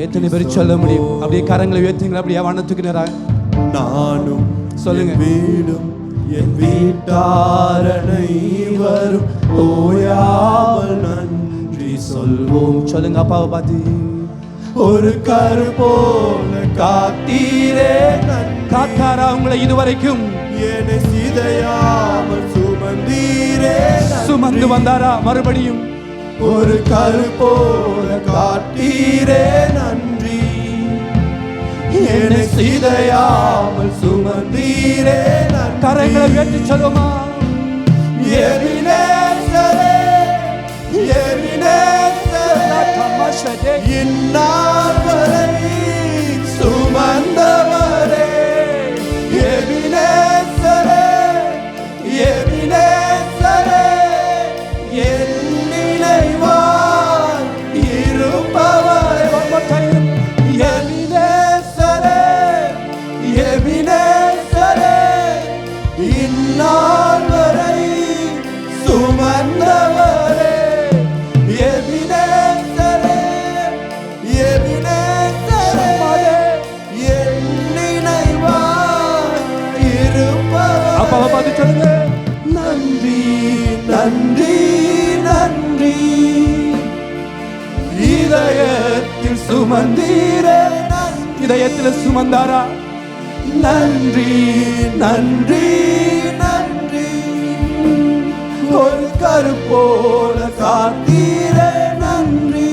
எத்தனை பேர் சொல்ல முடியும்? அப்படியே கரங்களை உயர்த்துங்களா? அப்படியே வானத்துக்கு நேராக நானும் சொல்லுங்க. வீடும் என் வீட்டாரனை வரும் ஓயாமல் நன்றி சொல்வோம். சொல்லுங்க. அப்பாவை பார்த்து ஒரு கரு போல காத்தீரே, காத்தாரா உங்களை இதுவரைக்கும்? என்னை சிதையாமல் சுமந்தீரே, சுமந்து வந்தாரா மறுபடியும்? ஒரு கரு போல காத்தீரே நன்றி, என்னை சிதையாமல் சுமந்தீரே நன்றி. கரங்களை உயர்த்தி சொல்லுமா? எபினேசரே, எபினேசரே, இந்நாள் வரை சுமந்தவரே. எபினேசரே, எபினேசரே, என் நினைவாய் இருப்பவரே. எபினேசரே, எபினேசரே, இந்நாள் வரை சுமந்தவரே. எபினேசரே, எபினேசரே, என் நினைவாய் இருப்பவரே. அப்பாவை பார்த்து சொல்லுங்க. நன்றி நன்றி நன்றி, இதயத்தில் சுமந்தீரே. இதயத்தில் சுமந்தாரா? நன்றி நன்றி நன்றி, ஒரு கரு போல காத்தீரே நன்றி.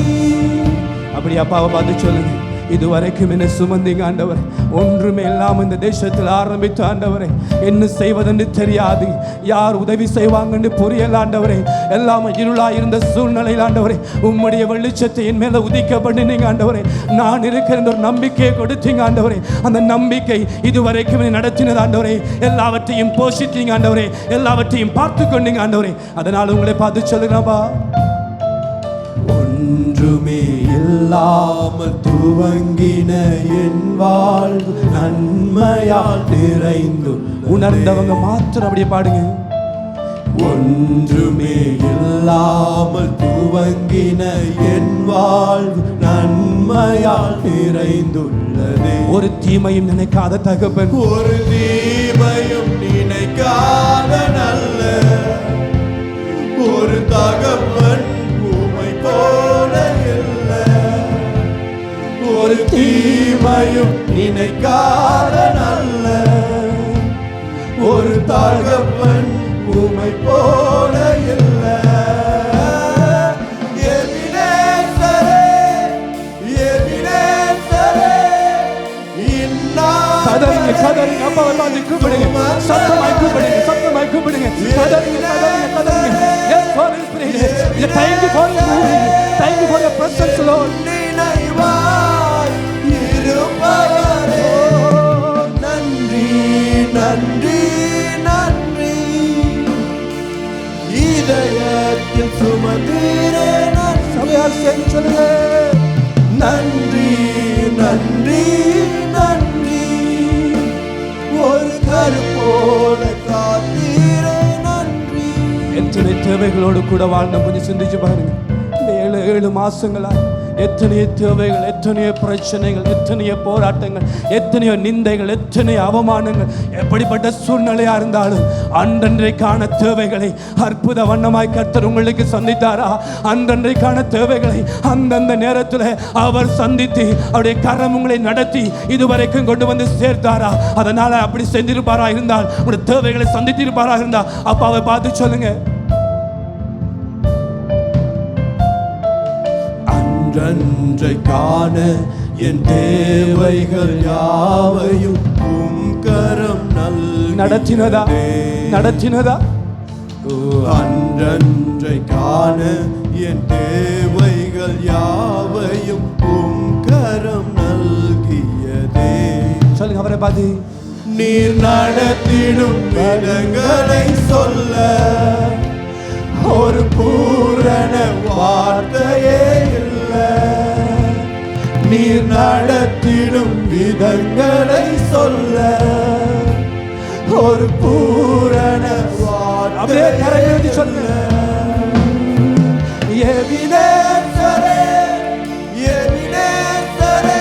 அப்படி அப்பாவை பார்த்து சொல்லுங்க. இதுவரைக்கும் என்ன சுமந்தீங்க ஆண்டவரே. ஒன்றுமே இல்லாம இந்த தேசத்தில் ஆரம்பித்த ஆண்டவரே, என்ன செய்வதென்று தெரியாது, யார் உதவி செய்வாங்கன்னு புரியல ஆண்டவரே. எல்லாம் இருளா இருந்த சூழ்நிலையில் ஆண்டவரே உம்முடைய வெளிச்சத்தை என் மேல உதிக்க பண்ணினீங்க ஆண்டவரே. நான் இருக்கிற ஒரு நம்பிக்கையை கொடுத்தீங்க ஆண்டவரே. அந்த நம்பிக்கை இதுவரைக்கும் நடத்தினது ஆண்டவரே. எல்லாவற்றையும் போஷித்தீங்க ஆண்டவரே, எல்லாவற்றையும் பார்த்து கொண்டீங்க ஆண்டவரே. அதனால உங்களை பார்த்து சொல்லுங்கப்பா. ஒன்றுமே இல்லாமல் துவங்கின என் வாழ்வு நன்மையால் நிறைந்து. உணர்ந்தவங்க மாத்திரம் அப்படியே பாடுங்க. ஒன்றுமே இல்லாமல் துவங்கின என் வாழ்வு நன்மையால் நிறைந்துள்ளதே. ஒரு தீமையும் நினைக்காத தகப்பன், ஒரு தீமையும் நினைக்காத நல்ல ஒரு தகப்பன் உம்மை போல இல்லை. ஒரு தீமையும் நினைக்காத நல்ல ஒரு தகப்பன் உம்மை போல இல்லை. எபினேசரே, எபினேசரே, இந்நாள் கதறிங்க கதறிங்க. அப்பாவை பார்த்து கூப்பிடுங்க. சத்தமாய் கூப்பிடுங்க, சத்தமாய் கூப்பிடுங்க. கதறிங்க கதறிங்க கதறிங்க. Yes, Holy Spirit. Thank you for your moving. Thank you for your presence, Lord. நினைவாய் இருப்பவரே. நன்றி நன்றி நன்றி, இதயத்தில் சுமந்தீரே நன்றி. சபையார் சேர்ந்து சொல்லுங்க. நன்றி நன்றி நன்றி, ஒரு கரு போல காத்தீரே நன்றி. எத்தனை தேவைகளோடு கூட வாழ்ந்த கொஞ்சம் சிந்திச்சு பாருங்க. இந்த 7 மாசங்களா எத்தனையோ தேவைகள், எத்தனையோ பிரச்சனைகள், எத்தனையோ போராட்டங்கள், எத்தனையோ நிந்தைகள், எத்தனையோ அவமானங்கள், எப்படிப்பட்ட சூழ்நிலையா இருந்தாலும் அன்றன்றைக்கான தேவைகளை அற்புத வண்ணமாய் கர்த்தர் உங்களுக்கு சந்தித்தாரா? அன்றன்றைக்கான தேவைகளை அந்தந்த நேரத்தில் அவர் சந்தித்து அவருடைய கரம் உங்களை நடத்தி இதுவரைக்கும் கொண்டு வந்து சேர்த்தாரா? அதனால அப்படி செஞ்சிருப்பாரா இருந்தால், உங்களுடைய தேவைகளை சந்தித்திருப்பாரா இருந்தால் அப்பாவை பார்த்து சொல்லுங்க. அன்றன்றை காண என் தேவைகள் யாவையும் உம் கரம் நடத்தினதா? நடத்தினதா? அன்றன்றை காண என் தேவைகள் யாவையும் உம் கரம் நல்கியதே. சொல்லுங்க அவரை பார்த்து. நீர் நடத்திடும் விதங்களை சொல்ல ஒரு பூரண வார்த்தையே இல்லை. நீர் நடத்திடும் விதங்களை சொல்ல ஒரு பூரண அப்படியே கரையேறி சொல்லுங்க. எபினேசரே, எபினேசரே,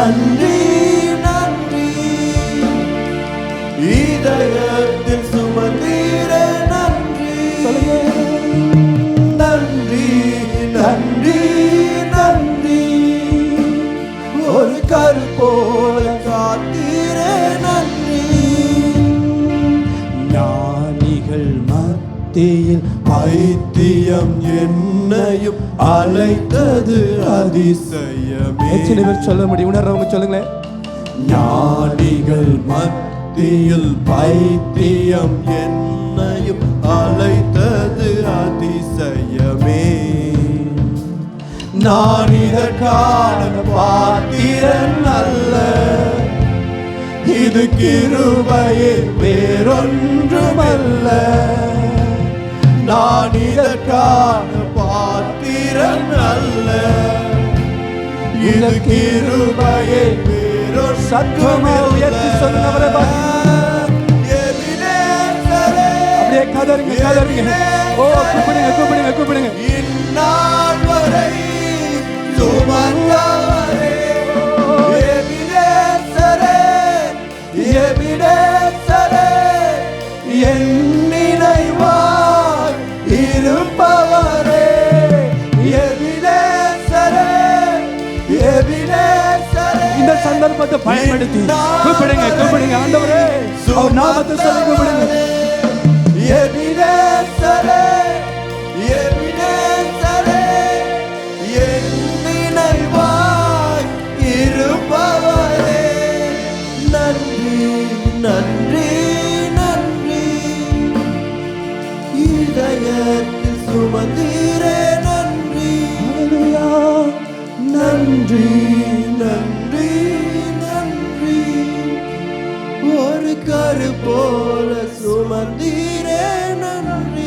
நன்றி நன்றி. இதயத்தில் சுமந்தீரே நன்றி. நன்றி நன்றி நன்றி. ஒரு கரு போல காத்தீரே நன்றி. ஞானிகள் மத்தியில் பைத்தியம் என்னையும் அழைத்தது அதிசயமே. எத்தனை பேர் சொல்ல முடியும்? உணர்றவங்க சொல்லுங்களேன். ஞானிகள் மத்தியில் பைத்தியம் என்னையும் அழைத்தது அதிசயமே. நான் இதற்கான பாத்திரன் அல்ல, இது கிருபையே வேறொன்றுமல்ல. நான் இதற்கான பாத்திரன் அல்ல, இது கிருபையே வேறொன்று. சத்தமா உயர்த்தி சொன்னவரை அப்படியே கதறுங்க கதறுங்க. ஓ கூப்பிடுங்க கூப்பிடுங்க கூப்பிடுங்க. இந்நாள் வரை சுமந்தவரே எபினேசரே, எபினேசரே, என் நினைவாய் இருப்பவரே. எபினேசரே, எபினேசரே. இந்த சந்தர்ப்பத்தை பயன்படுத்தி கூப்பிடுங்க கூப்பிடுங்க. ஆண்டவரே அவர் நாமத்தை சொல்லி கூப்பிடுங்க. எபினேசரே, எபினேசரே, என் நினைவாய் இருப்பவரே. நன்றி நன்றி நன்றி. இதயத்தில் சுமந்தீரே நன்றி. நன்றி நன்றி நன்றி. ஒரு கரு போல சுமந்தீரே நன்றி.